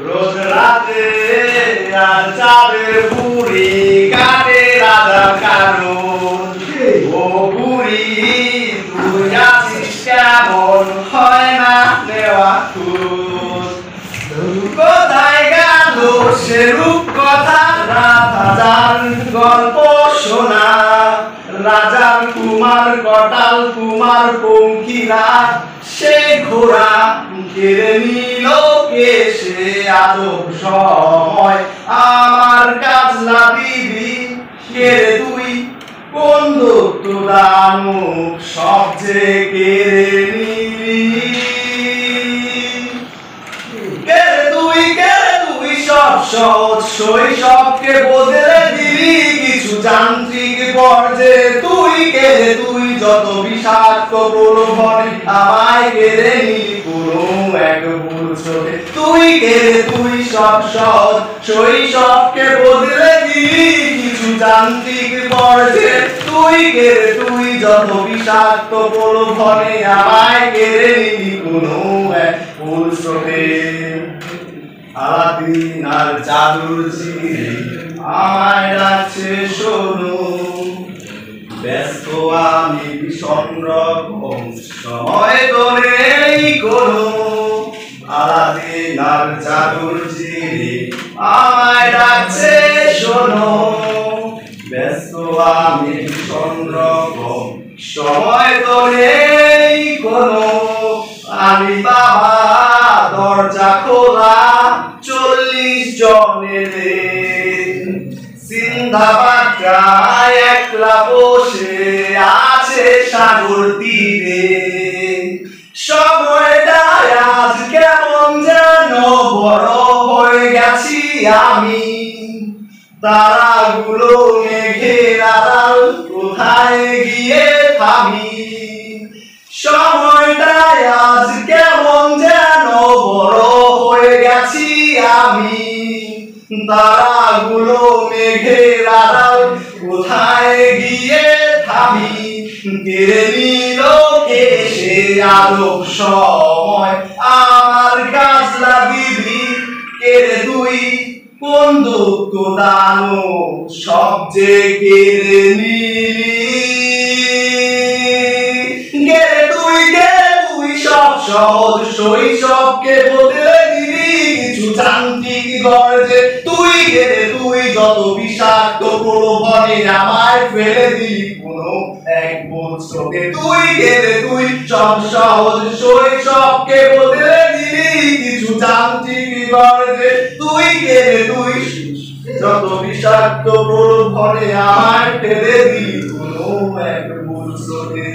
রোজ রাতে আর চাঁদের বুড়ি কাটে রাজার কারণ। ও বুড়ি তুই আছিস কেমন, হয় না নেওয়া খোঁজ। কোথায় গেল সে রূপ কথা, রাজার গল্প শোনা। রাজার কুমার কটাল কুমার পঙ্খিরা, সে ঘোড়া কেড়ে নিল কে সে আজব সময়। আমার কাজলা দিবি কে রে তুই, কোন দত্ত দানব সব যে কেড়ে নিলি। কে রে তুই সব সহজ শৈশবকে বদলে দিলি কিছু যান্ত্রিক পর্যায়ে। তুই কে রে তুই যত বিষাক্ত প্রলোভনে আমায় কেড়ে নিলি কোনো এক ভুল চোখে। তুই কে রে তুই সব সহজ শৈশবকে বদলে দিলি কিছু যান্ত্রিক পর্যায়ে। তুই কে রে তুই যত বিষাক্ত প্রলোভনে আমায় কেড়ে নিলি কোনো এক ভুল চোখে। আলাদিন আর জাদুর জিনি আমায় ডাকছে শোনো, ব্যস্ত আমি ভীষণ রকম সময় ধরেই কোনো। আলাদিন আর জাদুর জিনি আমায় ডাকছে শোনো, ব্যস্ত আমি ভীষণ রকম সময় ধরেই কোনো। আমি বাবা দরজা খোলা 40 জনের, সিন্ধাবাটায় একলা বসে আছে সাগর তীরে। সময়টা আজ কেমন যেন বড় হয়ে গেছি আমি, তারাগুলো মেঘের আড়াল কোথায় গিয়ে থামি। সময়টা আজ কেমন যেন বড় হয়ে গেছি আমি, তারাগুলো মেঘের আড়াল কোথায় গিয়ে থামি। কেড়ে নিল কে সে আলোক সময়, আমার কাজলা দিবি কে রে তুই, কোন দুঃখ দানব সব যে কেড়ে নিলি। কে রে তুই সব সহজ শৈশবকে বদলে দিলি কিছু যান্ত্রিক গর্জে। তুই কে রে তুই যত বিষাক্ত প্রলোভনে আমায় ফেলে দিলি কোনো এক বছরে। তুই কে রে তুই সব সহজ শৈশবকে বদলে দিলি কিছু যান্ত্রিক গর্জে। তুই কে রে তুই যত বিষাক্ত প্রলোভনে আমায় ফেলে দিলি কোনো এক বছরে।